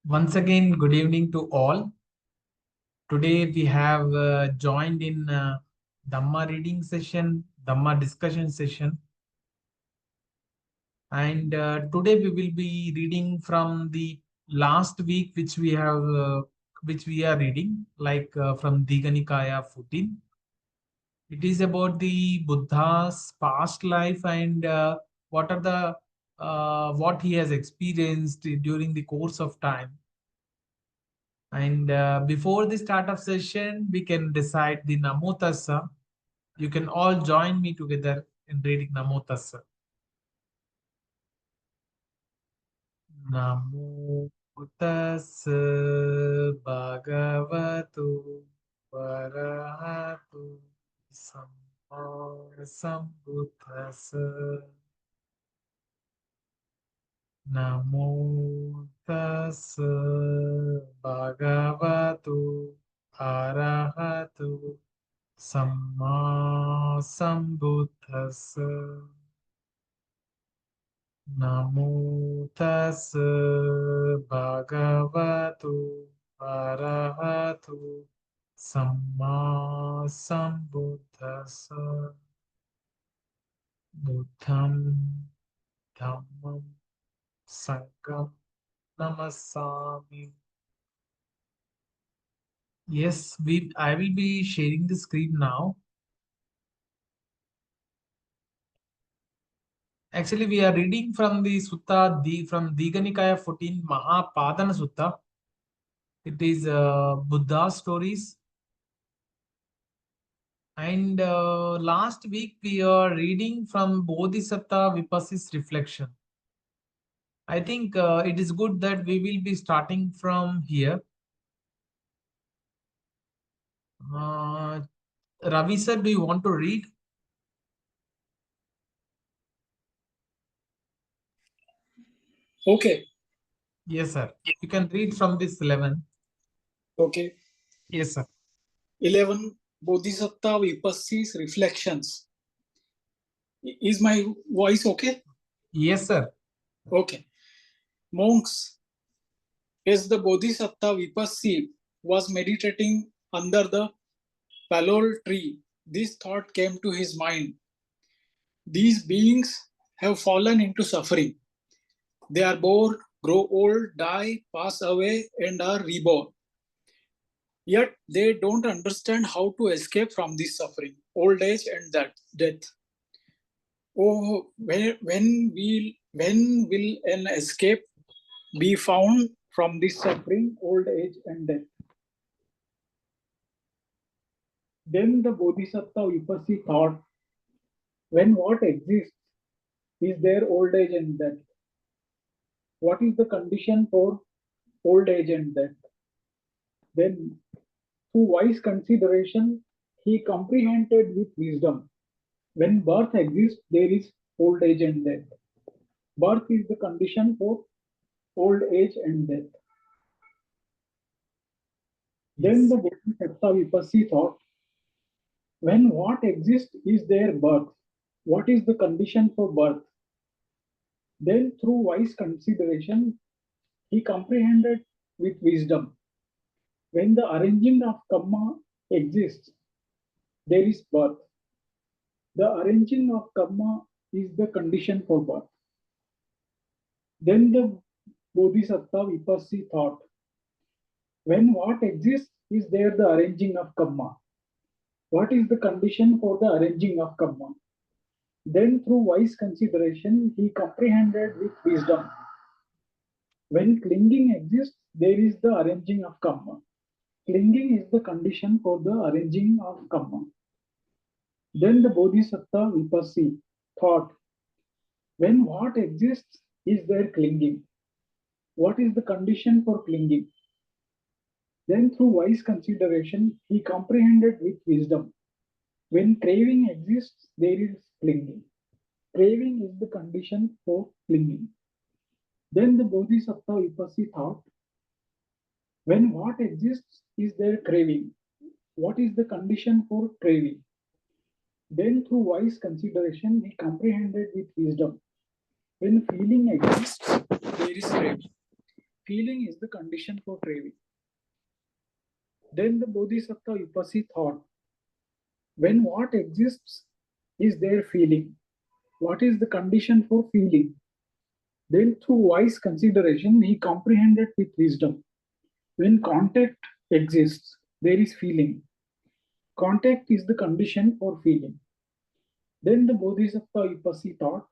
Once again, good evening to all. Today we have joined in Dhamma reading session, Dhamma discussion session. And today we will be reading from the last week, which we are reading, like from Dīgha Nikāya 14. It is about the Buddha's past life and what are the what he has experienced during the course of time. And before the start of session, we can recite the Namo Tassa. You can all join me together in reading Namo Tassa. Namo Tassa Bhagavato Arahato Sambuddhassa. Namo Tassa Bhagavato Arahato Sambuddhassa. Namo Tassa Bhagavato Arahato Sambuddhassa. Buddham Dhammam Sangham Namasami. Yes, I will be sharing the screen now. Actually, we are reading from the Sutta, from Dīgha Nikāya 14, Mahāpadāna Sutta. It is Buddha stories. And last week, we are reading from Bodhisatta Vipassī's reflection. I think it is good that we will be starting from here. Ravi sir, do you want to read? Okay. Yes, sir. You can read from this 11. Okay. Yes, sir. 11. Bodhisatta Vipassī's reflections. Is my voice okay? Yes, sir. Okay. Monks, as the Bodhisatta Vipassī was meditating under the palol tree, this thought came to his mind. These beings have fallen into suffering. They are born, grow old, die, pass away, and are reborn. Yet they don't understand how to escape from this suffering, old age and death. Oh, when will an escape be found from this suffering, old age and death? Then the Bodhisatta Vipassī thought, when what exists is there old age and death? What is the condition for old age and death? Then, through wise consideration, he comprehended with wisdom. When birth exists, there is old age and death. Birth is the condition for old age and death. Then the Bodhisatta Vipassī thought, when what exists is there birth, what is the condition for birth? Then through wise consideration, he comprehended with wisdom. When the arranging of karma exists, there is birth. The arranging of karma is the condition for birth. Then the Bodhisatta Vipassī thought, when what exists is there the arranging of karma. What is the condition for the arranging of karma? Then through wise consideration, he comprehended with wisdom. When clinging exists, there is the arranging of karma. Clinging is the condition for the arranging of karma. Then the Bodhisatta Vipassī thought, when what exists is there clinging. What is the condition for clinging? Then through wise consideration, he comprehended with wisdom. When craving exists, there is clinging. Craving is the condition for clinging. Then the Bodhisatta Vipassī thought, when what exists is there craving. What is the condition for craving? Then through wise consideration, he comprehended with wisdom. When feeling exists, there is craving. Feeling is the condition for craving. Then the Bodhisatta Vipassī thought, when what exists is their feeling, what is the condition for feeling? Then through wise consideration, he comprehended with wisdom. When contact exists, there is feeling. Contact is the condition for feeling. Then the Bodhisatta Vipassī thought,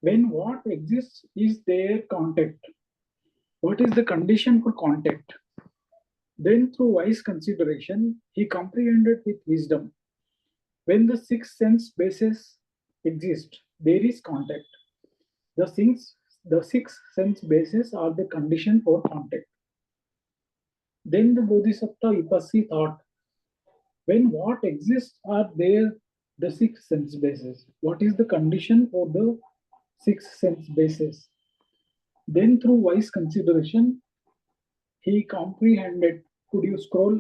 when what exists is their contact, what is the condition for contact? Then through wise consideration, he comprehended with wisdom. When the six sense bases exist, there is contact. The six sense bases are the condition for contact. Then the Bodhisatta Vipassī thought, when what exists are there the six sense bases. What is the condition for the six sense bases? Then through wise consideration, he comprehended. Could you scroll?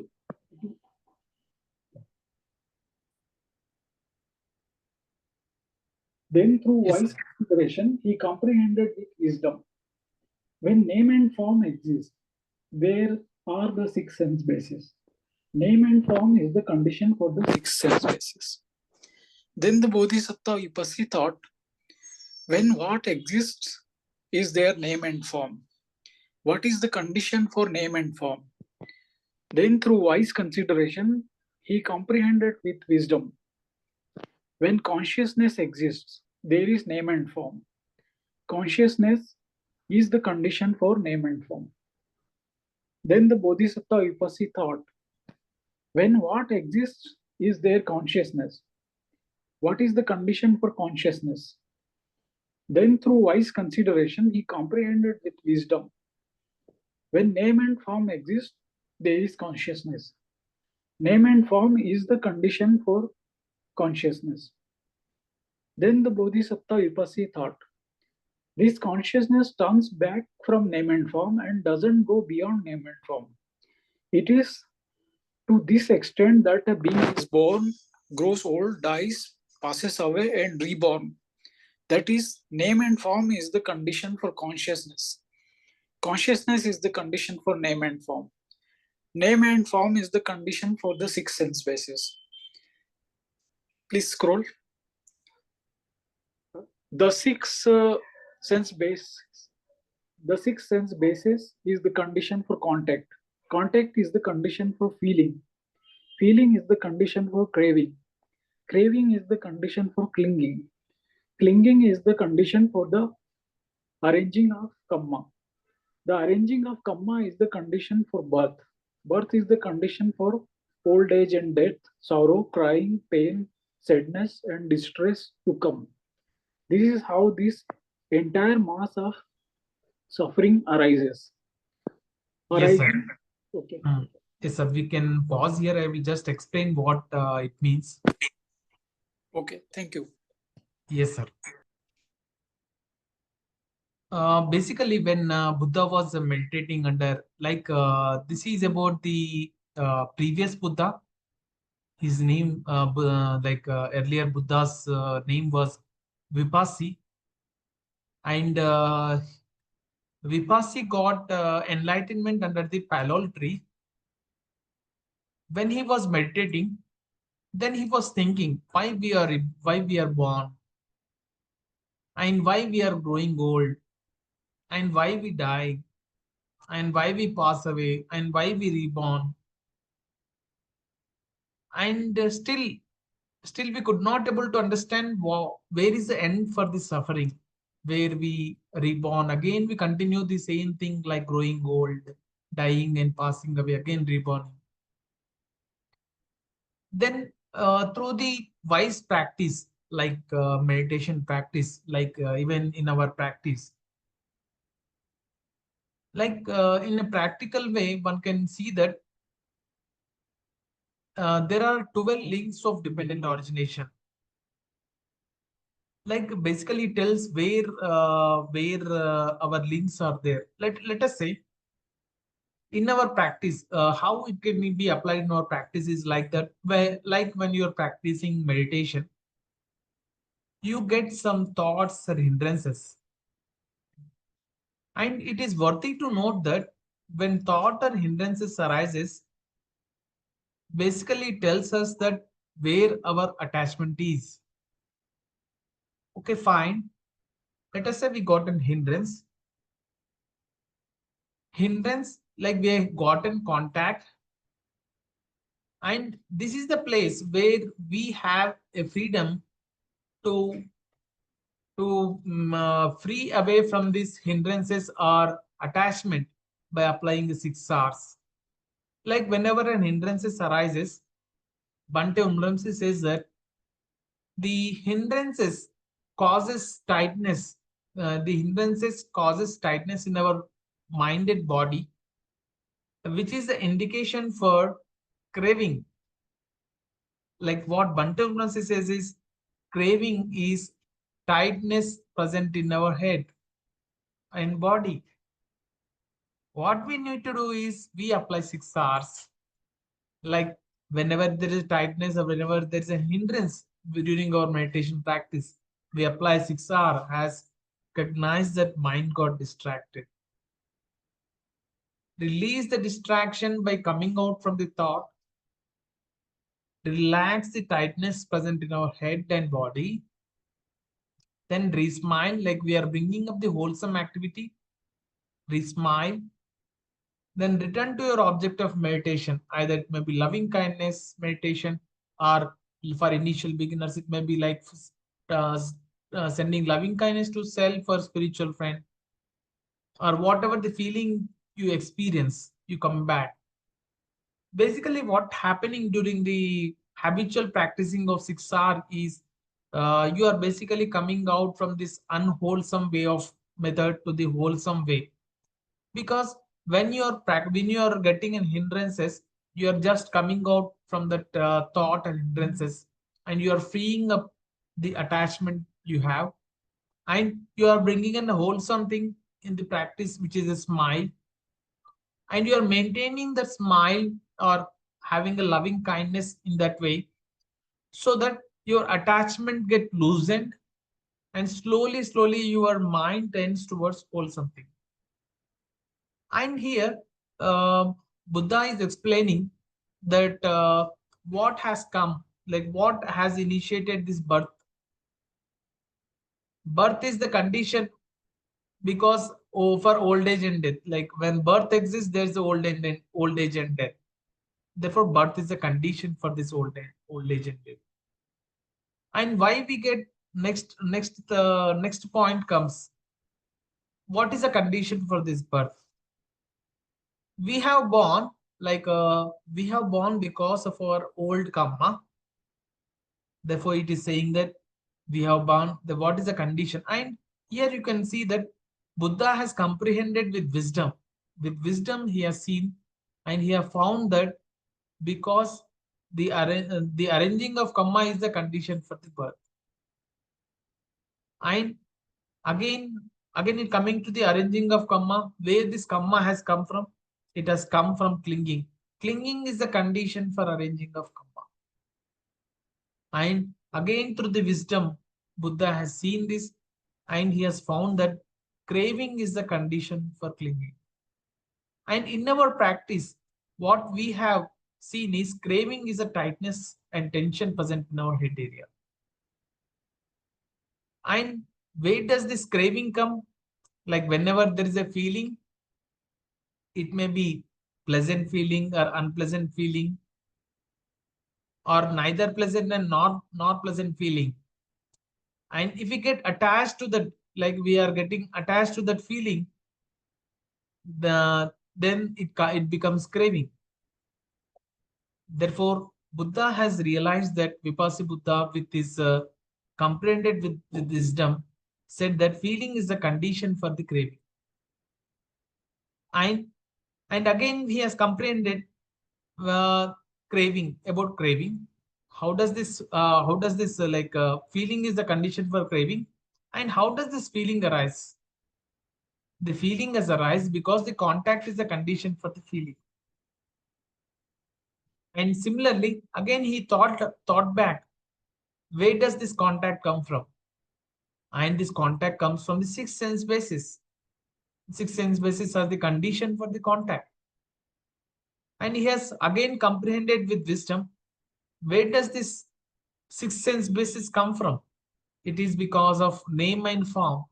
Then through wise consideration, he comprehended with wisdom. When name and form exist, there are the six sense bases. Name and form is the condition for the six sense bases. Then the Bodhisatta Vipassī thought, when what exists is their name and form. What is the condition for name and form? Then through wise consideration, he comprehended with wisdom. When consciousness exists, there is name and form. Consciousness is the condition for name and form. Then the Bodhisatta Vipassī thought, when what exists is their consciousness. What is the condition for consciousness? Then through wise consideration, he comprehended with wisdom. When name and form exist, there is consciousness. Name and form is the condition for consciousness. Then the Bodhisatta Vipassī thought, this consciousness turns back from name and form and doesn't go beyond name and form. It is to this extent that a being is born, grows old, dies, passes away and reborn. That is, name and form is the condition for consciousness. Consciousness is the condition for name and form. Name and form is the condition for the six sense bases. Please scroll. The six sense bases is the condition for contact. Contact is the condition for feeling. Feeling is the condition for craving. Craving is the condition for clinging. Clinging is the condition for the arranging of karma. The arranging of karma is the condition for birth. Birth is the condition for old age and death, sorrow, crying, pain, sadness, and distress to come. This is how this entire mass of suffering arises. Yes, sir. Okay. Yes, sir. We can pause here. I will just explain what it means. Okay, thank you. Yes, sir. Basically, when Buddha was meditating under, this is about the previous Buddha. His name, earlier Buddha's name was Vipassī. And Vipassī got enlightenment under the palol tree. When he was meditating, then he was thinking why we are born, and why we are growing old, and why we die, and why we pass away, and why we reborn. And still we could not able to understand where is the end for the suffering, where we reborn again, we continue the same thing like growing old, dying and passing away, again reborn. Then through the wise practice, like meditation practice, like even in our practice, like in a practical way, one can see that there are 12 links of dependent origination. Like basically it tells where our links are there. Let us say in our practice, how it can be applied in our practice is like that, where like when you're practicing meditation, you get some thoughts or hindrances. And it is worthy to note that when thought or hindrances arises, basically it tells us that where our attachment is. Okay, fine. Let us say we got an hindrance. Hindrance, like we have gotten contact, and this is the place where we have a freedom to free away from these hindrances or attachment by applying the 6 R's. Like whenever an hindrances arises, Bhante Umramsi says that the hindrances causes tightness. The hindrances causes tightness in our minded body, which is the indication for craving. Like what Bhante Umramsi says is craving is tightness present in our head and body. What we need to do is we apply 6 R's. Like whenever there is tightness or whenever there is a hindrance during our meditation practice, we apply 6R as recognize that mind got distracted. Release the distraction by coming out from the thought. Relax the tightness present in our head and body. Then re-smile, like we are bringing up the wholesome activity. Re-smile. Then return to your object of meditation. Either it may be loving kindness meditation, or for initial beginners, it may be like uh, sending loving kindness to self or spiritual friend, or whatever the feeling you experience, you come back. Basically, what happening during the habitual practicing of 6R is you are basically coming out from this unwholesome way of method to the wholesome way, because when you are getting in hindrances, you are just coming out from that thought and hindrances, and you are freeing up the attachment you have, and you are bringing in a wholesome thing in the practice, which is a smile, and you are maintaining the smile or having a loving kindness in that way, so that your attachment get loosened, and slowly your mind tends towards wholesome thing. And here, Buddha is explaining that what has come, like what has initiated this birth. Birth is the condition because for old age and death. Like when birth exists, there's the old age and death. Therefore, birth is the condition for this old age and death. And why we get next point comes. What is the condition for this birth? We have born we have born because of our old karma. Therefore it is saying that we have born the what is the condition. And here you can see that Buddha has comprehended with wisdom he has seen, and he has found that because the arranging of karma is the condition for the birth. And again it coming to the arranging of karma, where this karma has come from. It has come from clinging. Clinging is the condition for arranging of karma. And again, through the wisdom, Buddha has seen this, and he has found that craving is the condition for clinging. And in our practice, what we have seen is craving is a tightness and tension present in our head area. And where does this craving come? Like whenever there is a feeling, it may be pleasant feeling or unpleasant feeling, or neither pleasant and not pleasant feeling. And if we get attached to that, like we are getting attached to that feeling, then it becomes craving. Therefore Buddha has realized that, Vipassī Buddha with his comprehended with wisdom said that feeling is the condition for the craving. And again he has comprehended uh, craving, about craving. How does this feeling is the condition for craving, and how does this feeling arise? The feeling has arise because the contact is the condition for the feeling. And similarly, again he thought back, where does this contact come from? And this contact comes from the sixth sense basis. Six sense bases are the condition for the contact. And he has again comprehended with wisdom, where does this six sense basis come from? It is because of name and form.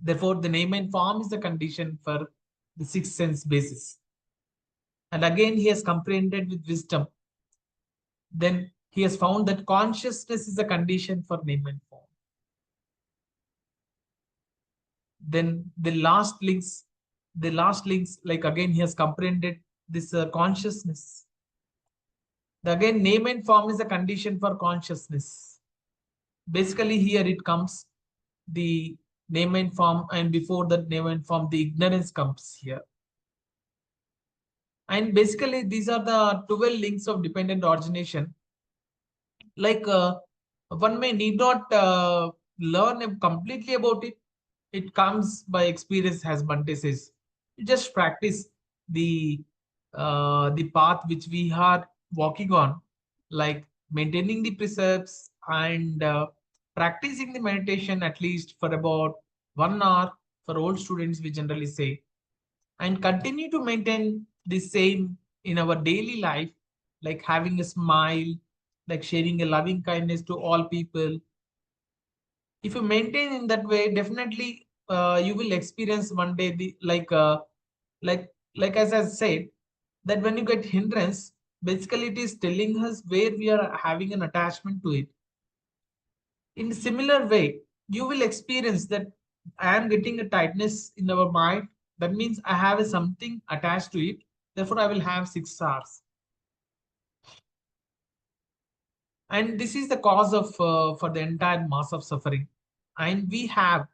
Therefore, the name and form is the condition for the six sense basis. And again, he has comprehended with wisdom. Then he has found that consciousness is a condition for name and form. Then the last links, like again, he has comprehended this consciousness. Again, name and form is a condition for consciousness. Basically, here it comes the name and form, and before that name and form, the ignorance comes here. And basically, these are the 12 links of dependent origination. Like one may need not learn completely about it. It comes by experience, as Bante says. You just practice the path which we are walking on, like maintaining the precepts and practicing the meditation at least for about 1 hour for old students, we generally say, and continue to maintain the same in our daily life, like having a smile, like sharing a loving kindness to all people. If you maintain in that way, definitely you will experience one day the like as I said, that when you get hindrance, basically it is telling us where we are having an attachment to it. In a similar way, you will experience that I am getting a tightness in our mind. That means I have a something attached to it. Therefore, I will have 6 hours. And this is the cause of for the entire mass of suffering. And we have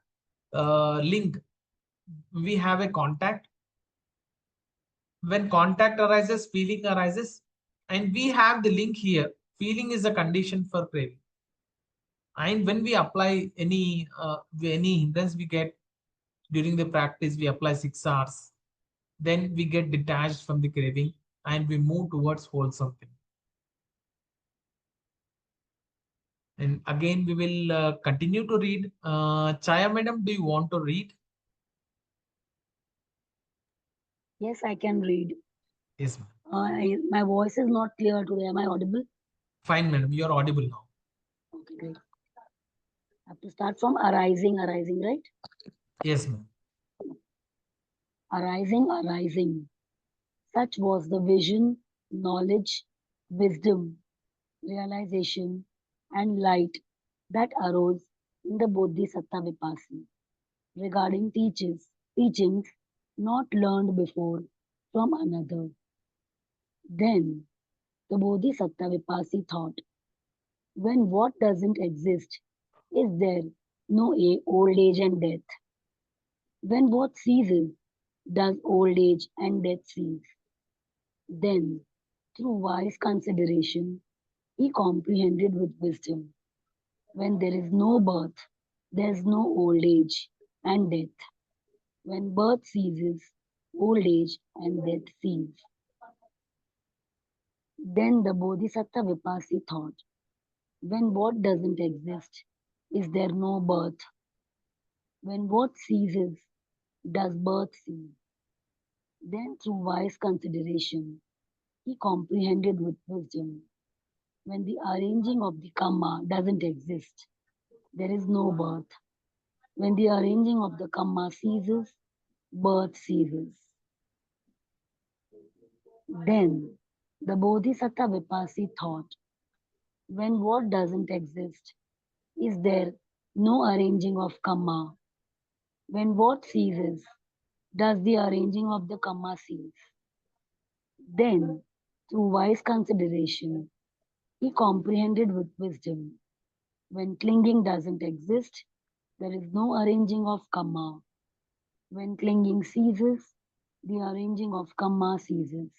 link. We have a contact. When contact arises, feeling arises. And we have the link here. Feeling is a condition for craving. And when we apply any hindrance we get during the practice, we apply 6 hours. Then we get detached from the craving and we move towards wholesome thing. And again, we will continue to read. Chaya madam, do you want to read? Yes, I can read. Yes, ma'am. My voice is not clear today. Am I audible? Fine, madam. You are audible now. Okay, great. I have to start from arising, right? Yes, ma'am. Arising. Such was the vision, knowledge, wisdom, realization, and light that arose in the Bodhisatta Vipassī regarding teachings not learned before from another. Then the Bodhisatta Vipassī thought, when what doesn't exist, is there no old age and death? When what ceases, does old age and death cease? Then, through wise consideration, he comprehended with wisdom. When there is no birth, there is no old age and death. When birth ceases, old age and death cease. Then the Bodhisatta Vipassī thought, when what doesn't exist, is there no birth? When what ceases, does birth cease? Then through wise consideration, he comprehended with wisdom. When the arranging of the karma doesn't exist, there is no birth. When the arranging of the karma ceases, birth ceases. Then the Bodhisatta Vipassī thought, when what doesn't exist, is there no arranging of karma? When what ceases, does the arranging of the karma cease? Then, through wise consideration, he comprehended with wisdom. When clinging doesn't exist, there is no arranging of karma. When clinging ceases, the arranging of karma ceases.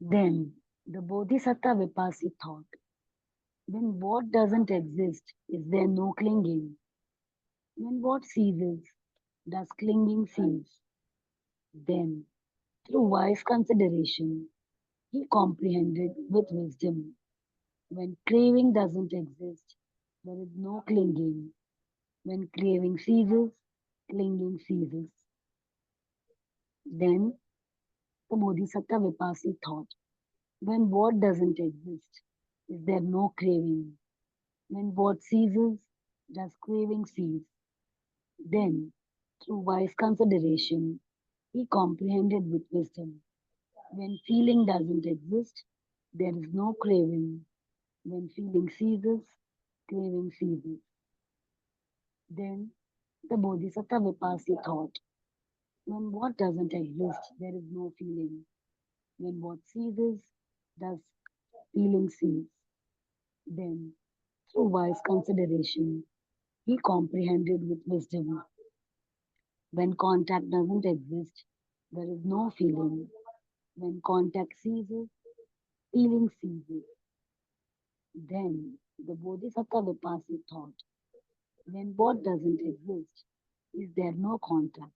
Then the Bodhisatta Vipassī thought, when what doesn't exist, is there no clinging? When what ceases, does clinging cease? Then, through wise consideration, he comprehended with wisdom. When craving doesn't exist, there is no clinging. When craving ceases, clinging ceases. Then the Bodhisatta Vipassī thought, when what doesn't exist, is there no craving? When what ceases, does craving cease? Then, through wise consideration, he comprehended with wisdom. When feeling doesn't exist, there is no craving. When feeling ceases, craving ceases. Then the Bodhisatta Vipassī thought, when what doesn't exist, there is no feeling. When what ceases, does feeling cease? Then, through wise consideration, he comprehended with wisdom. When contact doesn't exist, there is no feeling. When contact ceases, feeling ceases. Then the Bodhisatta Vipassī thought, when what doesn't exist, is there no contact?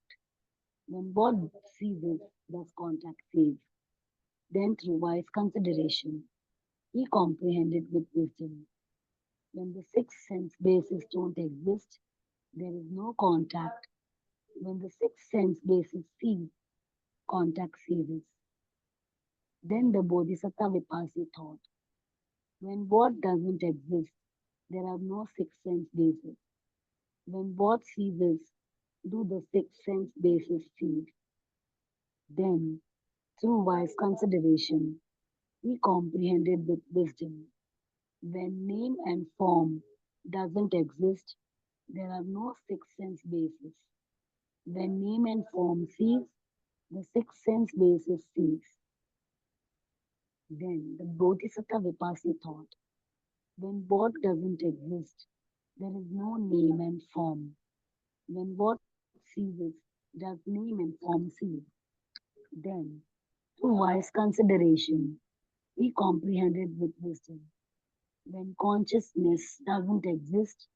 When what ceases, does contact cease? Then through wise consideration, he comprehended with wisdom. When the six sense bases don't exist, there is no contact. When the six sense bases cease, contact ceases. Then the Bodhisatta Vipassī thought, when what doesn't exist, there are no six sense bases. When what ceases, do the six sense bases cease? Then, through wise consideration, he comprehended with wisdom. When name and form doesn't exist, there are no six sense bases. When name and form cease, the six sense bases cease. Then the Bodhisatta Vipassī thought, when what doesn't exist, there is no name and form. When what ceases, does name and form cease? Then, through wise consideration, he comprehended with wisdom. When consciousness doesn't exist,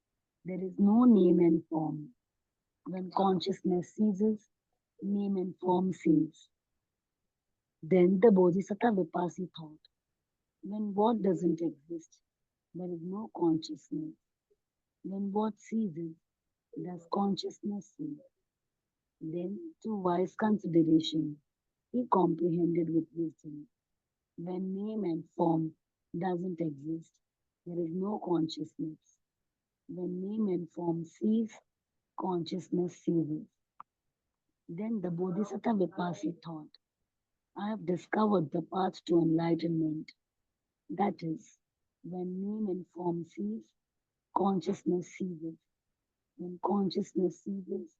there is no name and form. When consciousness ceases, name and form cease. Then the Bodhisatta Vipassī thought, when what doesn't exist, there is no consciousness. When what ceases, does consciousness cease? Then, through wise consideration, he comprehended with wisdom. When name and form doesn't exist, there is no consciousness. When name and form cease, consciousness ceases. Then the Bodhisatta Vipassī thought, I have discovered the path to enlightenment. That is, when name and form cease, consciousness ceases. When consciousness ceases,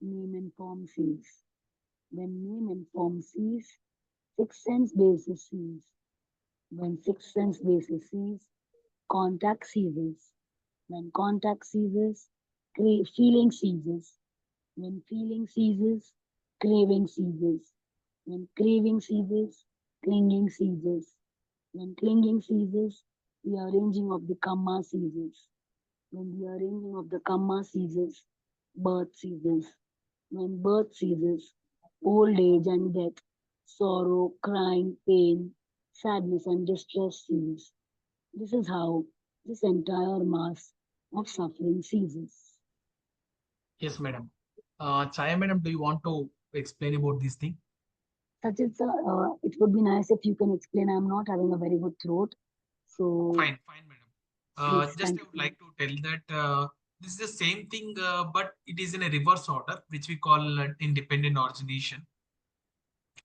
name and form cease. When name and form cease, six sense bases cease. When six sense bases cease, contact ceases. When contact ceases, feeling ceases. When feeling ceases, craving ceases. When craving ceases, clinging ceases. When clinging ceases, the arranging of the karma ceases. When the arranging of the karma ceases, birth ceases. When birth ceases, old age and death, sorrow, crying, pain, sadness and distress cease. This is how this entire mass of suffering ceases. Yes, madam. Chaya, madam, do you want to explain about this thing? Sachin sir, it would be nice if you can explain. I'm not having a very good throat. So, Fine, madam. please, Just thank I would you. like to tell that this is the same thing, but it is in a reverse order, which we call independent origination.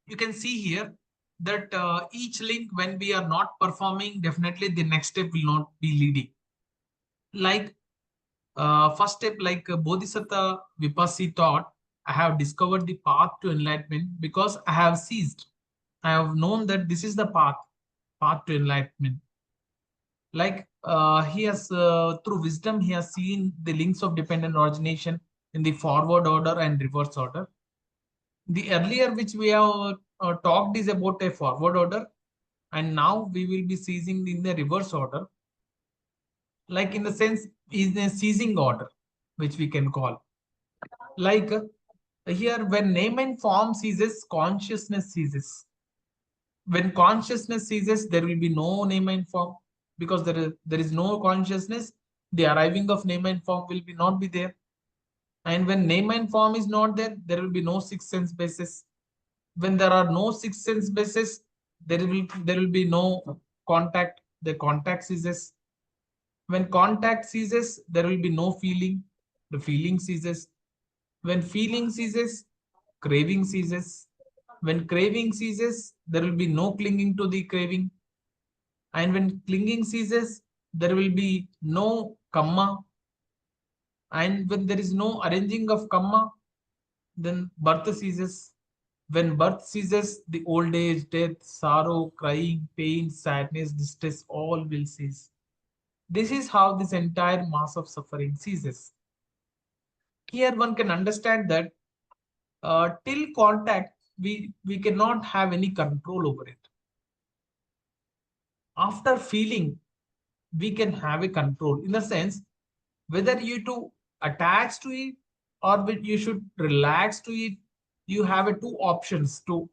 You can see here that each link, when we are not performing, definitely the next step will not be leading. Like first step, like Bodhisatta Vipassī thought, I have discovered the path to enlightenment because I have ceased. I have known that this is the path to enlightenment. Like he has, through wisdom, he has seen the links of dependent origination in the forward order and reverse order. The earlier which we have talked is about a forward order, and now we will be seizing in the reverse order, like in the sense is a seizing order, which we can call. Like here, when name and form ceases, consciousness ceases. When consciousness ceases, there will be no name and form, because there is no consciousness. The arriving of name and form will be not be there. And when name and form is not there, there will be no six sense basis. When there are no six sense basis, there will be no contact. The contact ceases. When contact ceases, there will be no feeling. The feeling ceases. When feeling ceases, craving ceases. When craving ceases, there will be no clinging to the craving. And when clinging ceases, there will be no kamma. And when there is no arranging of kamma, then birth ceases. When birth ceases, the old age, death, sorrow, crying, pain, sadness, distress, all will cease. This is how this entire mass of suffering ceases. Here one can understand that till contact, we cannot have any control over it. After feeling, we can have a control in the sense whether you to attach to it or you should relax to it. You have a two options to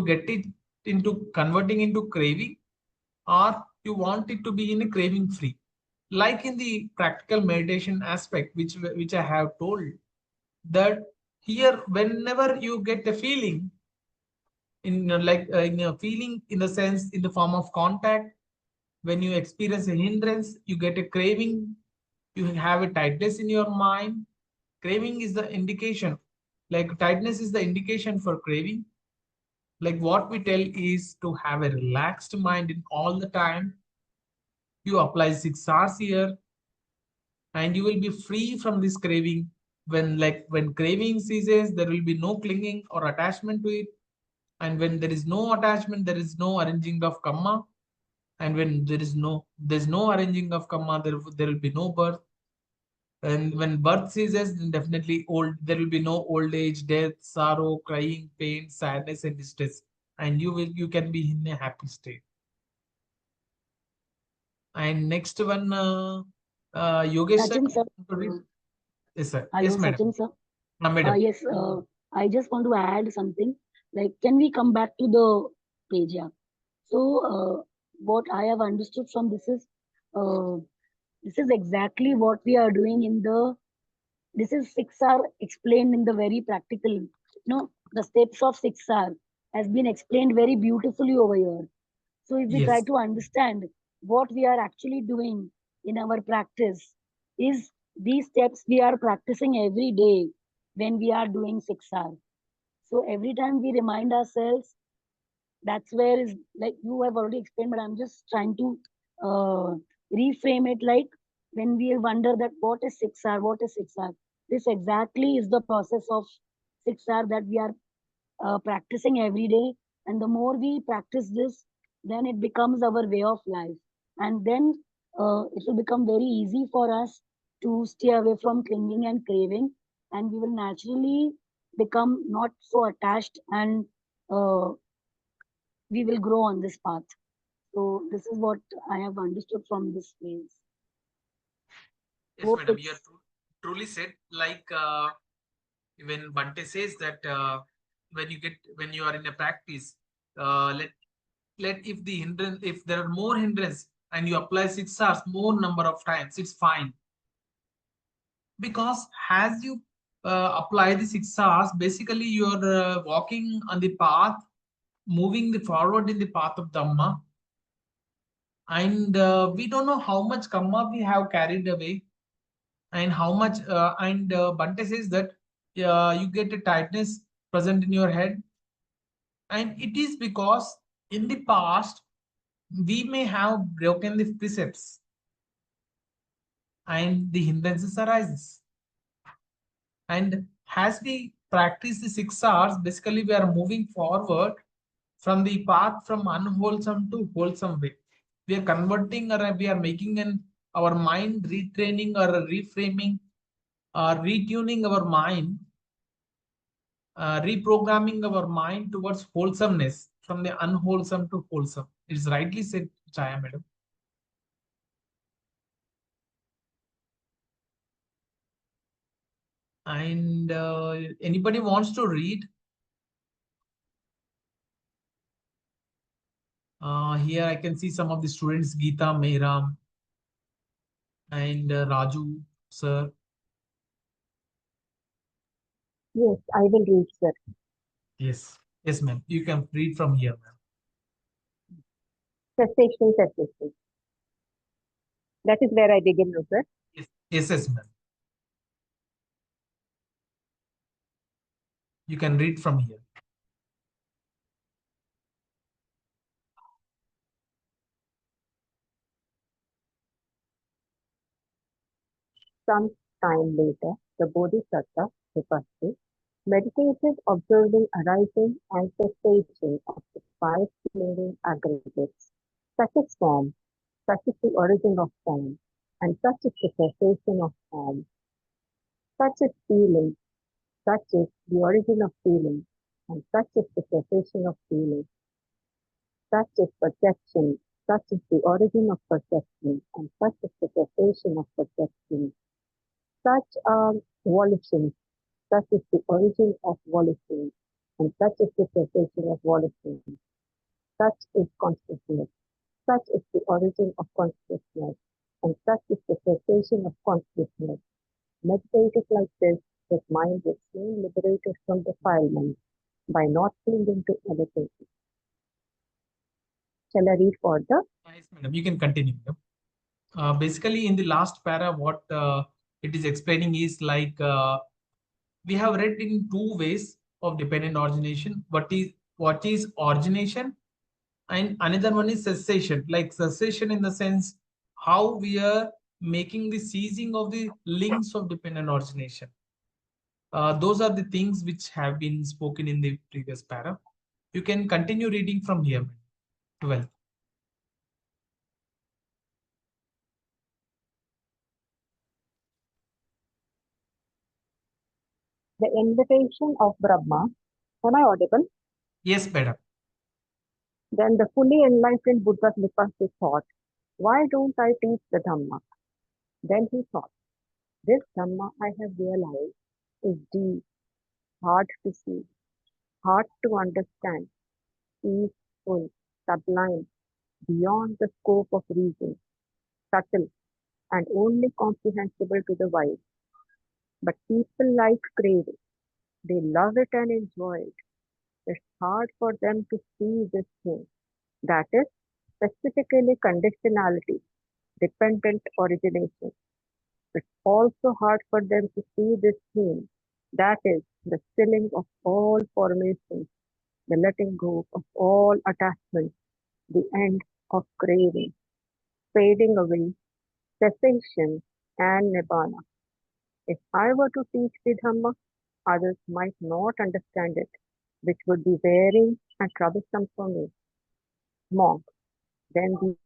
get it into converting into craving, or you want it to be in a craving free, like in the practical meditation aspect which I have told, that here whenever you get a feeling in in a feeling in the sense in the form of contact, when you experience a hindrance, you get a craving, you have a tightness in your mind. Craving is the indication, like tightness is the indication for craving. Like what we tell is to have a relaxed mind in all the time. You apply 6 hours here and you will be free from this craving. When craving ceases, there will be no clinging or attachment to it. And when there is no attachment, there is no arranging of kamma. And when there's no arranging of karma, there will be no birth. And when birth ceases, then definitely there will be no old age, death, sorrow, crying, pain, sadness, and distress. And you can be in a happy state. And next one, Yogesh sir. Sachin sir, Yes, sir. Yes, hello madam. Sachin sir. Madam. Yes, I just want to add something. Like, can we come back to the page? Yeah. So, what I have understood from uh, this is exactly what we are doing in the. This is 6R explained in the very practical. The steps of 6R has been explained very beautifully over here. So, if we try Yes. to understand what we are actually doing in our practice, is these steps we are practicing every day when we are doing 6R. So every time we remind ourselves, that's where is like you have already explained, but I'm just trying to uh, reframe it. Like when we wonder that what is 6R, what is 6R, this exactly is the process of 6R that we are practicing every day. And the more we practice this, then it becomes our way of life. And then it will become very easy for us to stay away from clinging and craving. And we will naturally become not so attached, and uh, we will grow on this path. So, this is what I have understood from this phase. Yes, Hope madam. You are it's truly said. Like when Bante says that when you are in a practice, let if the hindrance, if there are more hindrance and you apply 6 hours more number of times, it's fine. Because as you apply the 6 hours, basically you're walking on the path, moving the forward in the path of Dhamma. And we don't know how much karma we have carried away, and how much and Bante says that you get a tightness present in your head, and it is because in the past we may have broken the precepts and the hindrances arises. And as we practice the 6 hours, basically we are moving forward from the path from unwholesome to wholesome way. We are converting, or we are making our mind retraining or reframing or retuning our mind, reprogramming our mind towards wholesomeness from the unwholesome to wholesome. It's rightly said, Chaya madam. And anybody wants to read? Here I can see some of the students, Geeta, Mehram, and Raju, sir. Yes, I will read, sir. Yes. Yes, ma'am. You can read from here, ma'am. Cessation, cessation. That is where I begin now, sir. Yes. Yes, yes, ma'am. You can read from here. Some time later, the Bodhisatta Vipassī meditated observing arising and cessation of the five flaming aggregates. Such is form, such is the origin of form, and such is the cessation of form. Such is feeling, such is the origin of feeling, and such is the cessation of feeling. Such is perception, such is the origin of perception, and such is the cessation of perception. Such are volitions, such is the origin of volition, and such is the cessation of volition. Such is consciousness, such is the origin of consciousness, and such is the cessation of consciousness. Meditated like this, his mind is soon liberated from defilement by not clinging to anything. Shall I read further? Nice, madam. You can continue, ma'am. Basically, in the last para, what it is explaining is like we have read in two ways of dependent origination. What is origination, and another one is cessation. Like cessation in the sense how we are making the ceasing of the links of dependent origination. Those are the things which have been spoken in the previous para. You can continue reading from here, ma'am. 12. The invitation of Brahma. Am I audible? Yes, madam. Then the fully enlightened Buddha Vipassī thought, why don't I teach the Dhamma? Then he thought, this Dhamma I have realized is deep, hard to see, hard to understand, peaceful, sublime, beyond the scope of reason, subtle, and only comprehensible to the wise. But people like craving. They love it and enjoy it. It's hard for them to see this thing. That is specifically conditionality, dependent origination. It's also hard for them to see this thing. That is the stilling of all formations, the letting go of all attachments, the end of craving, fading away, cessation, and nibbana. If I were to teach the Dhamma, others might not understand it, which would be wearing and troublesome for me. Monk, then the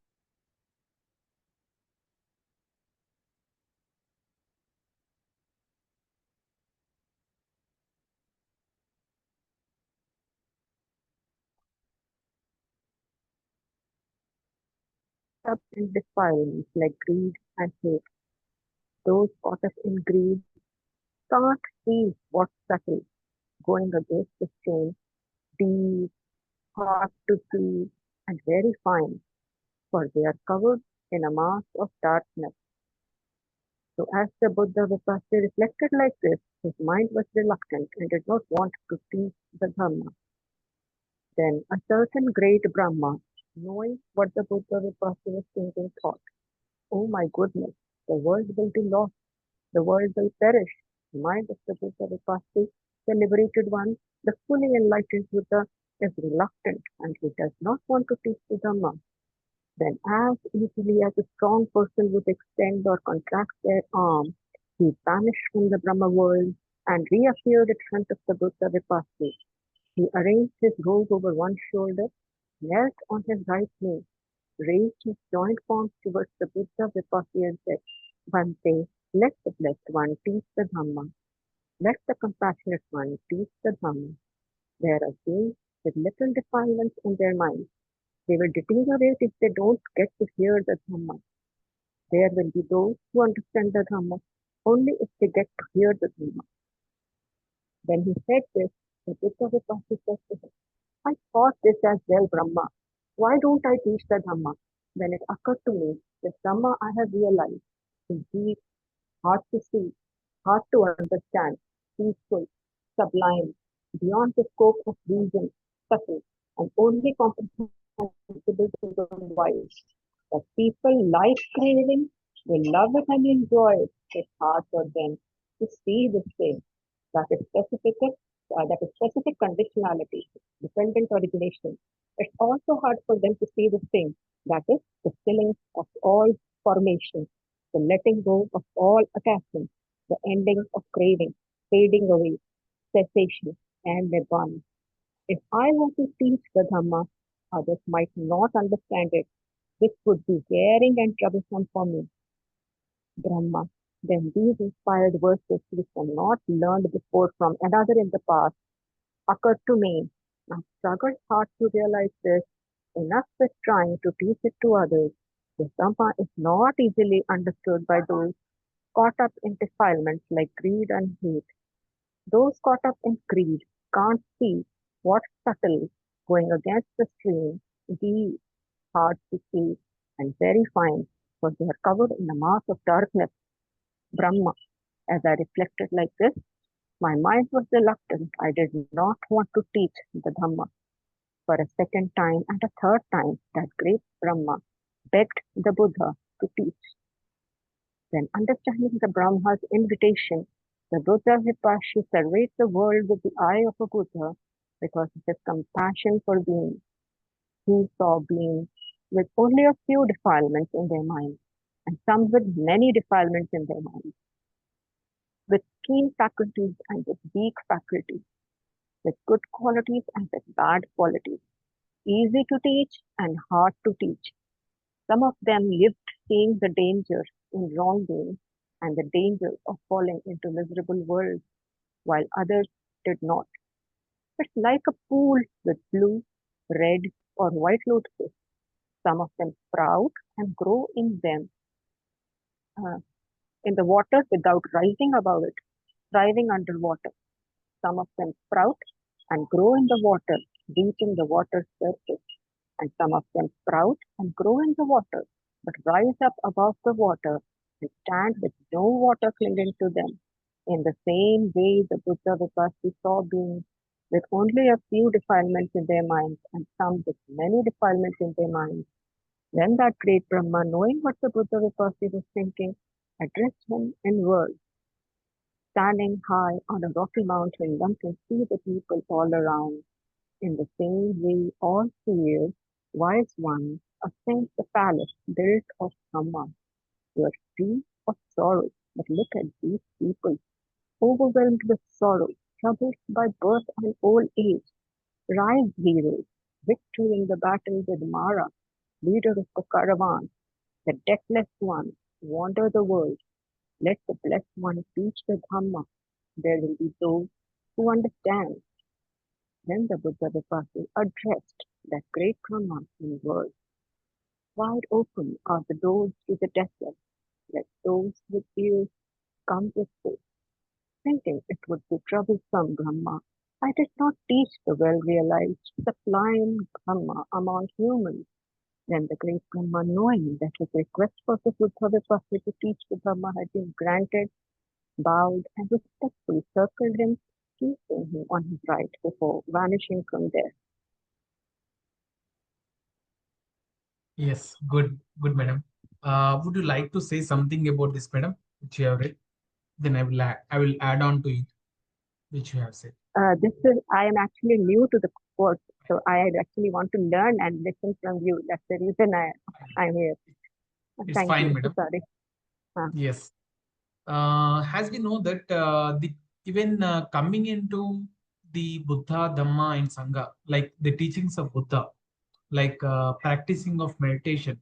up in defilements like greed and hate. Those caught up in greed can't see what's subtle, going against the stream, deep, hard to see, and very fine, for they are covered in a mass of darkness. So as the Buddha Vipassī reflected like this, his mind was reluctant and did not want to teach the Dhamma. Then a certain great Brahma, knowing what the Buddha Vipassī was thinking, thought, oh my goodness, the world will be lost, the world will perish. The mind of the Buddha Vipassī, the liberated one, the fully enlightened Buddha, is reluctant and he does not want to teach the Dhamma. Then as easily as a strong person would extend or contract their arm, he vanished from the Brahma world and reappeared in front of the Buddha Vipassī. He arranged his robe over one shoulder, knelt on his right knee, raised his joint palms towards the Buddha Vipassī and said, Bhante, let the blessed one teach the Dhamma. Let the compassionate one teach the Dhamma. There are beings with little defilements in their minds. They will deteriorate if they don't get to hear the Dhamma. There will be those who understand the Dhamma only if they get to hear the Dhamma. When he said this, the Buddha Vipassī said to him, I thought this as well, Brahma. Why don't I teach the Dhamma? Then it occurred to me, the Dhamma I have realized is deep, hard to see, hard to understand, peaceful, sublime, beyond the scope of reason, subtle, and only comprehensible to the wise. That people like craving, they love it and enjoy it. It's hard for them to see this thing, that is specific conditionality, dependent origination. It's also hard for them to see this thing, that is the stillness of all formation, the letting go of all attachment, the ending of craving, fading away, cessation, and nirvana. If I were to teach the Dhamma, others might not understand it. This would be wearing and troublesome for me. Brahma. Then these inspired verses, which were not learned before from another in the past, occurred to me. I struggled hard to realize this. Enough with trying to teach it to others. The Dhamma is not easily understood by those caught up in defilements like greed and hate. Those caught up in greed can't see what's subtle going against the stream, deep, hard to see, and very fine, for they are covered in a mass of darkness. Brahma. As I reflected like this, my mind was reluctant. I did not want to teach the Dhamma. For a second time and a third time, that great Brahma begged the Buddha to teach. Then, understanding the Brahma's invitation, the Buddha Vipassī surveyed the world with the eye of a Buddha because of his compassion for beings. He saw beings with only a few defilements in their minds, and some with many defilements in their minds, with keen faculties and with weak faculties, with good qualities and with bad qualities, easy to teach and hard to teach. Some of them lived seeing the danger in wrongdoing and the danger of falling into miserable worlds, while others did not. It's like a pool with blue, red, or white lotuses. Some of them sprout and grow uh, in the water without rising above it, thriving underwater. Some of them sprout and grow in the water, reaching the water's surface. And some of them sprout and grow in the water, but rise up above the water and stand with no water clinging to them. In the same way, the Buddha Vipassī saw beings with only a few defilements in their minds and some with many defilements in their minds. Then that great Brahma, knowing what the Buddha Vipassī was thinking, addressed him in words. Standing high on a rocky mountain, one can see the people all around. In the same way, all seers, wise ones, ascend the palace built of Dhamma. You are free of sorrow, but look at these people, overwhelmed with sorrow, troubled by birth and old age. Rise, heroes, victory in the battle with Mara, leader of the caravan, the deathless one, wander the world. Let the blessed one teach the Dhamma. There will be those who understand. Then the Buddha Vipassī addressed that great Brahma in words. Wide open are the doors to the deathless. Let those with ears come this way. Thinking it would be troublesome Brahma, I did not teach the well-realized, sublime Dhamma among humans. Then the great Brahma, knowing that his request for the Buddha Vipassī to teach the Dhamma had been granted, bowed and respectfully circled him, keeping him on his right before vanishing from there. Yes, good, madam. Would you like to say something about this, madam, which you have read? Then I will add on to it, which you have said. I am actually new to the course, so I actually want to learn and listen from you. That's the reason I'm here. It's Thank fine, you. madam. Sorry. Yes. As we know that even coming into the Buddha, Dhamma, and Sangha, like the teachings of Buddha, like practicing of meditation,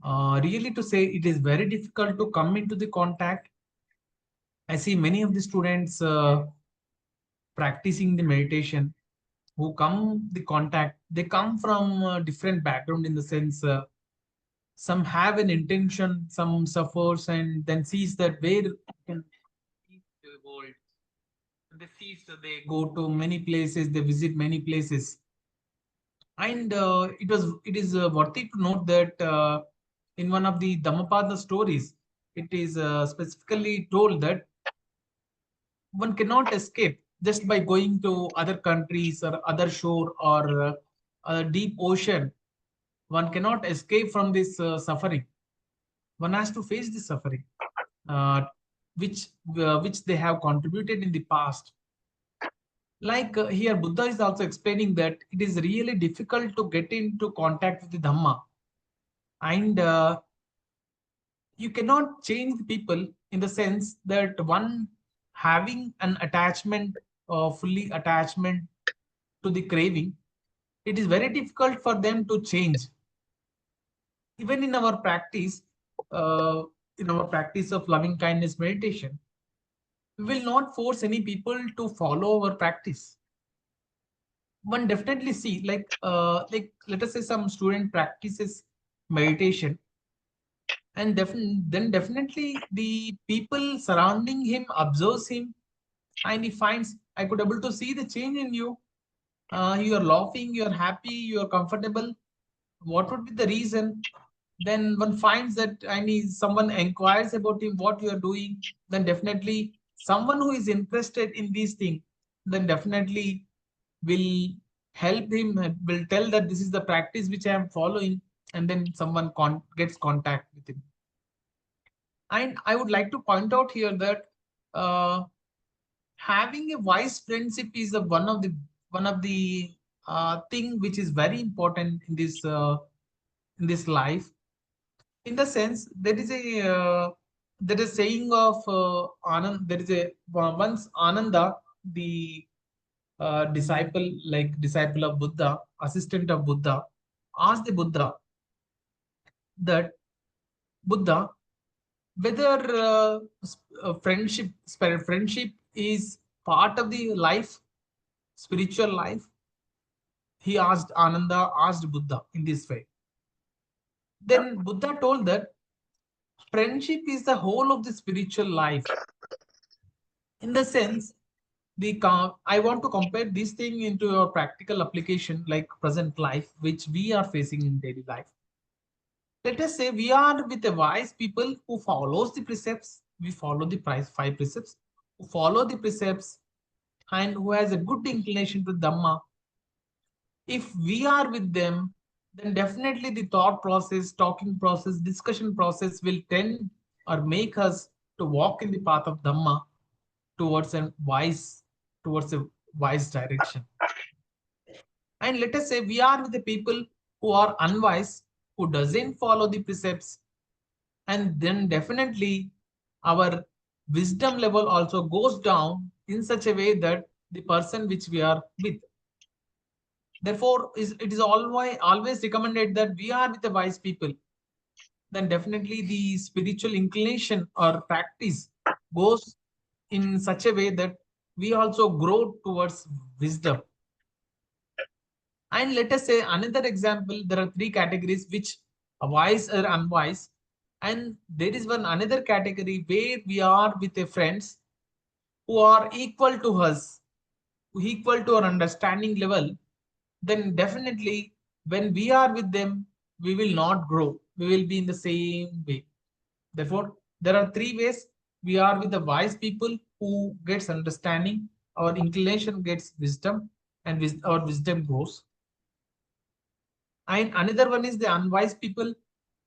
really to say it is very difficult to come into the contact. I see many of the students practicing the meditation who come the contact, they come from different background, in the sense some have an intention, some suffers and then sees that where they can see the world. They see, so they go to many places, they visit many places, and it is worthy to note that in one of the Dhammapada stories, it is specifically told that one cannot escape just by going to other countries or other shore or a deep ocean. One cannot escape from this suffering. One has to face this suffering, uh, which they have contributed in the past. Like here, Buddha is also explaining that it is really difficult to get into contact with the Dhamma, and you cannot change the people in the sense that one having an attachment, fully attachment to the craving, it is very difficult for them to change. Even uh, in our practice of loving kindness meditation, we will not force any people to follow our practice. One definitely see, like let us say some student practices meditation, and then definitely the people surrounding him observes him, and he finds, I could able to see the change in you. You are laughing, you are happy, you are comfortable. What would be the reason? Then one finds that, I mean, someone inquires about him, what you are doing. Then definitely someone who is interested in these things, then definitely will help him, will tell that this is the practice which I am following, and then someone gets contact with him. And I would like to point out here that uh, having a wise friendship is one of the thing which is very important in this life. In the sense, there is a saying of Anand. There is a once Ananda, the disciple of Buddha, assistant of Buddha, asked the Buddha that, Buddha, whether friendship is part of the life, spiritual life. He asked, Ananda asked Buddha in this way. Then Buddha told that friendship is the whole of the spiritual life. In the sense, I want to compare this thing into your practical application, like present life, which we are facing in daily life. Let us say we are with the wise people who follows the precepts. We follow the five precepts, who follow the precepts, and who has a good inclination to Dhamma. If we are with them, then definitely the thought process, talking process, discussion process will tend or make us to walk in the path of Dhamma towards a wise towards a wise direction. And let us say we are with the people who are unwise, who doesn't follow the precepts, and then definitely our wisdom level also goes down in such a way that the person which we are with. Therefore, it is always recommended that we are with the wise people. Then definitely the spiritual inclination or practice goes in such a way that we also grow towards wisdom. And let us say another example, there are three categories which are wise or unwise. And there is one another category where we are with the friends who are equal to us, who equal to our understanding level. Then definitely when we are with them, we will not grow. We will be in the same way. Therefore, there are three ways we are with the wise people who gets understanding, our inclination gets wisdom, and our wisdom grows. And another one is the unwise people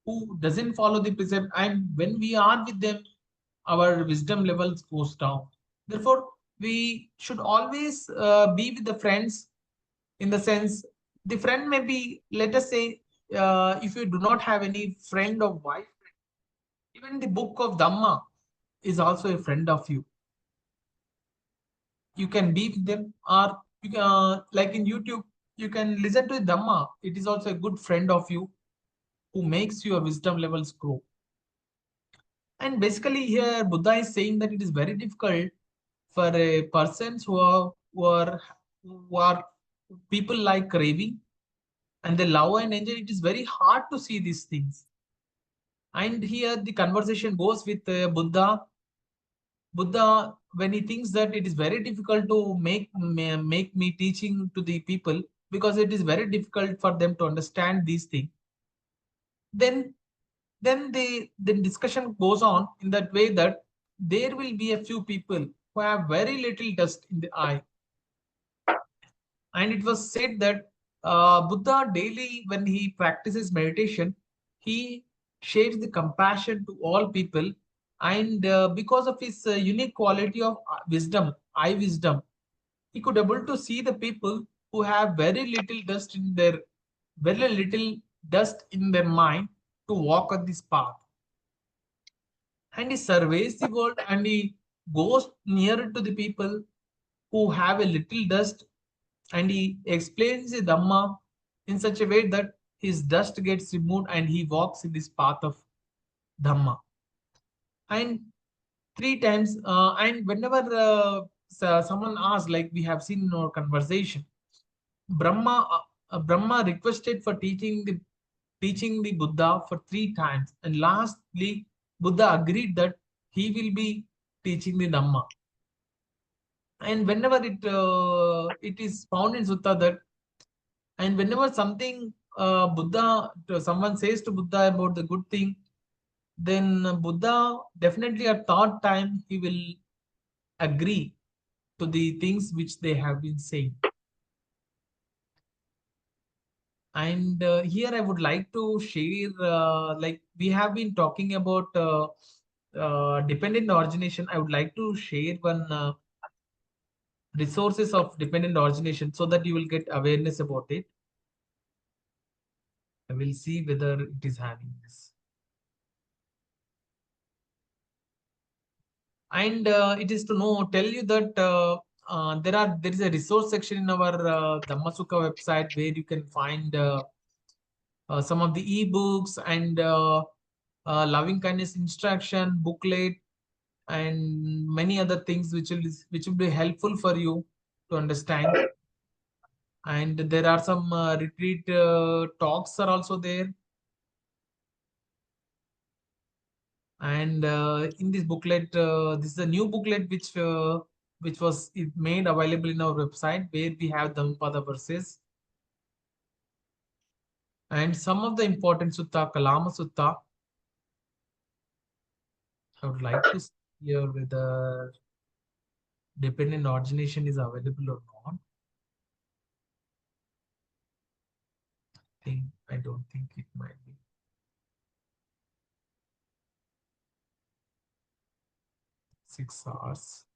who doesn't follow the precept, and when we are with them, our wisdom levels goes down. Therefore, we should always be with the friends, in the sense, the friend may be, let us say, if you do not have any friend or wife, even the book of Dhamma is also a friend of you. You can be with them, or you can, like in YouTube, you can listen to the Dhamma. It is also a good friend of you who makes your wisdom levels grow. And basically here Buddha is saying that it is very difficult for a persons who are people like craving and the love and enjoy. It is very hard to see these things. And here the conversation goes with Buddha, when he thinks that it is very difficult to make me teaching to the people, because it is very difficult for them to understand these things. Then the discussion goes on in that way that there will be a few people who have very little dust in the eye. And it was said that Buddha daily, when he practices meditation, he shares the compassion to all people. And because of his unique quality of wisdom, eye wisdom, he could able to see the people who have very little dust in their mind to walk on this path. And he surveys the world and he goes nearer to the people who have a little dust, and he explains the Dhamma in such a way that his dust gets removed and he walks in this path of Dhamma. And three times, and whenever someone asks, like we have seen in our conversation, Brahma requested for teaching the Buddha for three times, and lastly Buddha agreed that he will be teaching the Dhamma. And whenever it is found in Sutta that, and whenever something someone says to Buddha about the good thing, then Buddha definitely at third time he will agree to the things which they have been saying. And here I would like to share, like we have been talking about dependent origination. I would like to share one resources of dependent origination so that you will get awareness about it. I will see whether it is having this. And it is to tell you that there is a resource section in our Dhammasukha website where you can find some of the ebooks and loving kindness instruction booklet and many other things which will be helpful for you to understand. And there are some retreat talks are also there. And in this booklet, this is a new booklet which was made available in our website where we have Dhammapada verses and some of the important sutta, Kalama Sutta. I would like to see here whether dependent origination is available or not. I don't think it might be. 6 hours.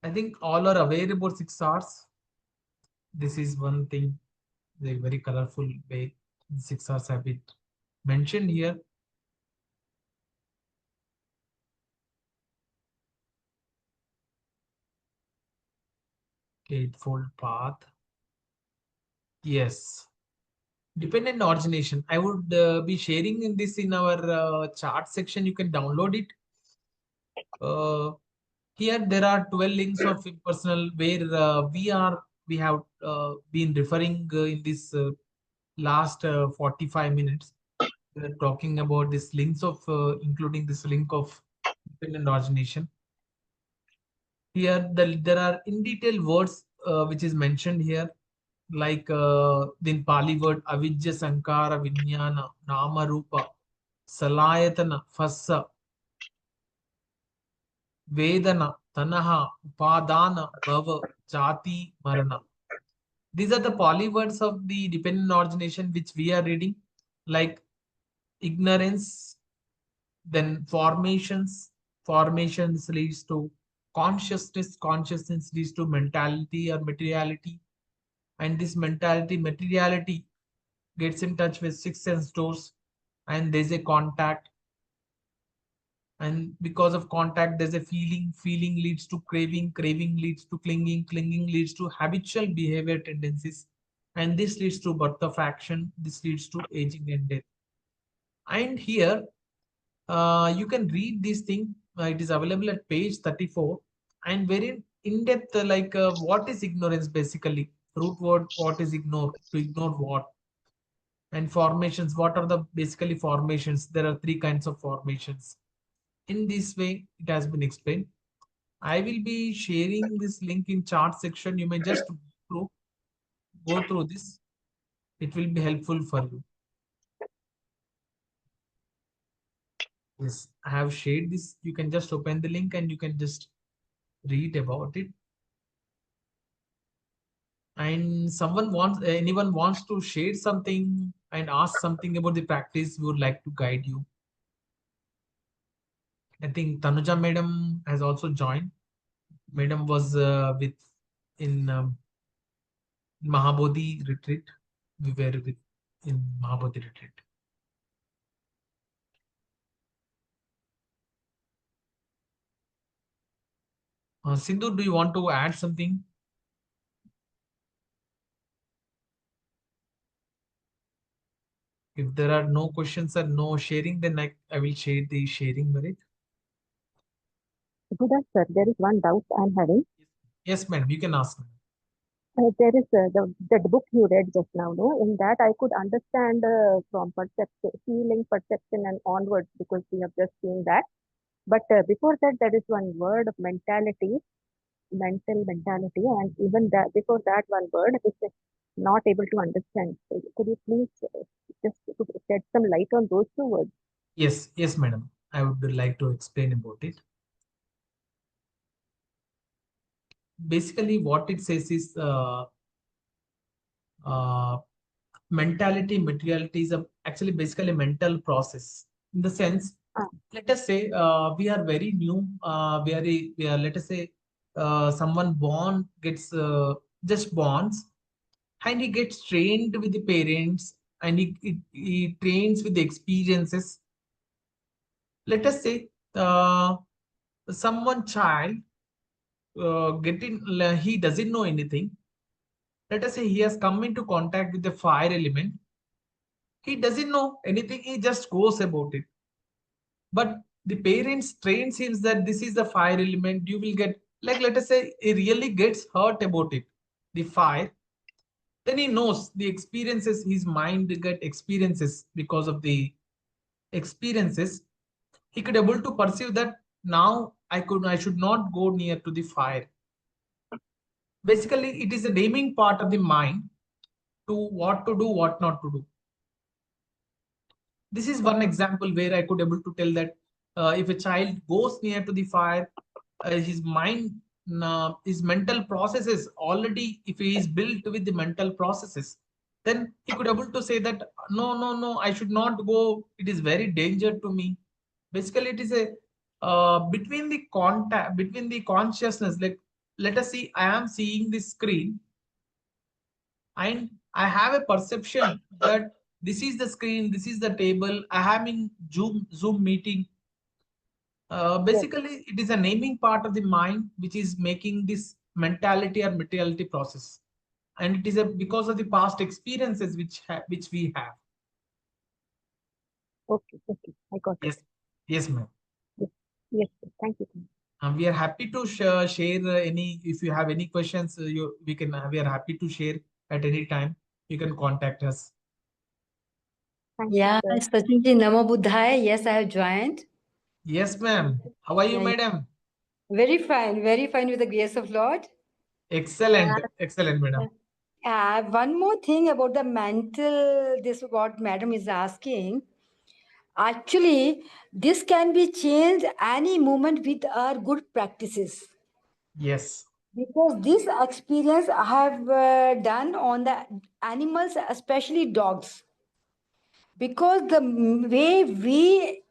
I think all are aware about 6 hours. This is one thing, the very colorful way 6 hours have been mentioned here. Eightfold path. Yes. Dependent origination. I would be sharing in this in our chart section. You can download it. Here there are 12 links of impersonal where we have been referring in this last 45 minutes. We are talking about this links of including this link of dependent origination. Here there are in detail words which is mentioned here, like the Pali word avijja sankara vinyana nama rupa salayatana phassa vedana tanaha upadana bhava jati marana. These are the Pali words of the dependent origination which we are reading, like ignorance, then formations leads to consciousness leads to mentality or materiality, and this materiality gets in touch with six sense doors, and there's a contact, and because of contact there's a feeling leads to craving leads to clinging leads to habitual behavior tendencies, and this leads to birth of action, this leads to aging and death. And here you can read this thing. It is available at page 34, and very in depth, like what is ignorance basically, root word, what is ignore, to ignore what, and formations, what are the basically formations. There are three kinds of formations. In this way it has been explained. I will be sharing this link in chart section. You may just go through this. It will be helpful for you. Yes, I have shared this. You can just open the link and you can just read about it. And anyone wants to share something and ask something about the practice, we would like to guide you. I think Tanuja madam has also joined. Madam was with in Mahabodhi retreat. We were with in Mahabodhi retreat. Sindhu, do you want to add something? If there are no questions or no sharing, then I will share the sharing merit. Buddha, sir, there is one doubt I'm having. Yes, madam, you can ask. There is the book you read just now, no? In that I could understand from perception, feeling, perception, and onwards because we have just seen that. But before that, there is one word of mentality, mental mentality, and even that before that one word which is not able to understand. So could you please just shed some light on those two words? Yes, madam. I would like to explain about it. Basically, what it says is uh, mentality, materiality is actually basically a mental process. In the sense, Ah, let us say we are very new. We are, let us say, someone born gets just borns, and he gets trained with the parents, and he trains with the experiences. Let us say someone child he doesn't know anything. Let us say he has come into contact with the fire element. He doesn't know anything, he just goes about it. But the parents trains him that this is the fire element, you will get, like, let us say he really gets hurt about it, the fire. Then he knows the experiences, his mind get experiences. Because of the experiences, he could able to perceive that now I should not go near to the fire. Basically, it is a naming part of the mind to what to do, what not to do. This is one okay, example where I could able to tell that if a child goes near to the fire, his mind, his mental processes already, if he is built with the mental processes, then he could able to say that no, I should not go. It is very danger to me. Basically, it is a between the contact between the consciousness. Like, let us see, I am seeing this screen and I have a perception that this is the screen, this is the table. I am in Zoom meeting. yes, Basically, it is a naming part of the mind which is making this mentality or materiality process, and it is a because of the past experiences which we have. okay, okay, I got it. Yes, yes, ma'am. Yes, yes, yes, thank you. We are happy to share any. If you have any questions, we can. We are happy to share at any time. You can contact us. Thank you, Yeah, sir. Sachinji, Namo Buddhaya. Yes, I have joined. Yes, ma'am. How are you, Yeah, yeah. madam? Very fine with the grace of Lord. Excellent, excellent, madam. One more thing about the mental, this what madam is asking. Actually, this can be changed any moment with our good practices. Yes, Because this experience I have done on the animals, especially dogs. Because the way we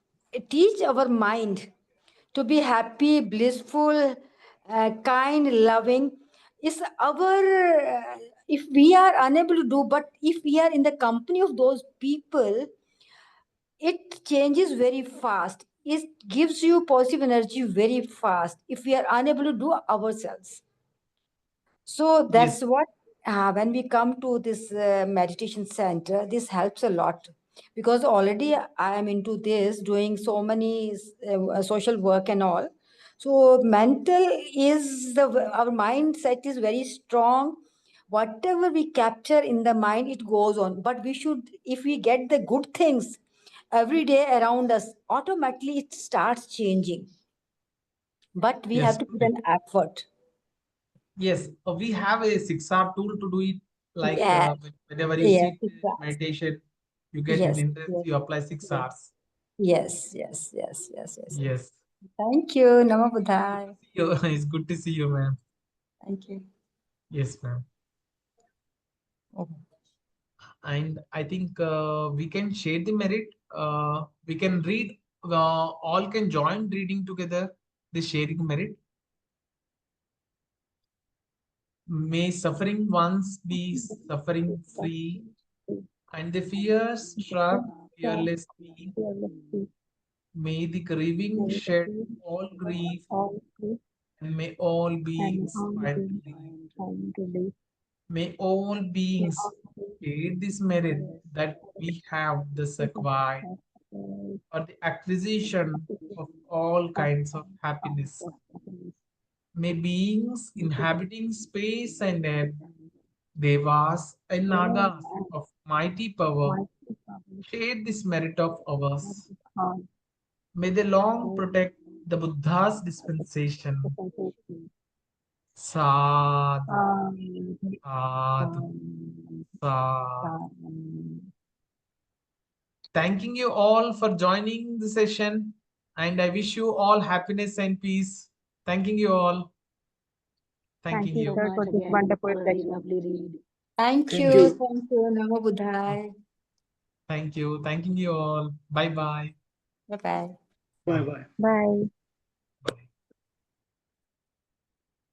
teach our mind to be happy, blissful, kind, loving is our, if we are unable to do, but if we are in the company of those people, it changes very fast. It gives you positive energy very fast if we are unable to do ourselves. So yes, that's what, when we come to this meditation center, this helps a lot because already I am into this, doing so many social work and all. So mental is our mindset is very strong. Whatever we capture in the mind, it goes on. But we should, if we get the good things every day around us, automatically it starts changing. But we have yes, to put correct. an effort. Yes, we have a 6 hour tool to do it. Like Yeah. whenever you Yes, sit exactly. meditation, you get an Yes, interest, yes, you apply six yes, hours. Yes, yes, yes, yes, yes, yes. Yes. Thank you. Namo Buddhaya. It's good to see you, ma'am. Thank you. Yes, ma'am. And I think we can share the merit. We can read. All can join reading together. The sharing merit. May suffering ones be suffering free, and the fears shrug fearlessly. fearlessly, May the grieving may the shed grief all grief, all grief and may all and beings all find beings relief. find relief. May all May beings all beings share this merit that we have thus acquired for the acquisition of all kinds of happiness. May beings inhabiting space and air, devas and nagas of mighty power, share this merit of ours. May they long protect the Buddha's dispensation. Sadhu, sadhu, sadhu. Thanking you all for joining the session, and I wish you all happiness and peace. Thanking you all. Thanking Thank you, you. sir, for Much this again wonderful for a very session. lovely read. Thank Thank you. you. Thank you. Namo Buddhaya. Thank you. Thanking you all. Bye bye. Bye bye. Bye bye. Bye.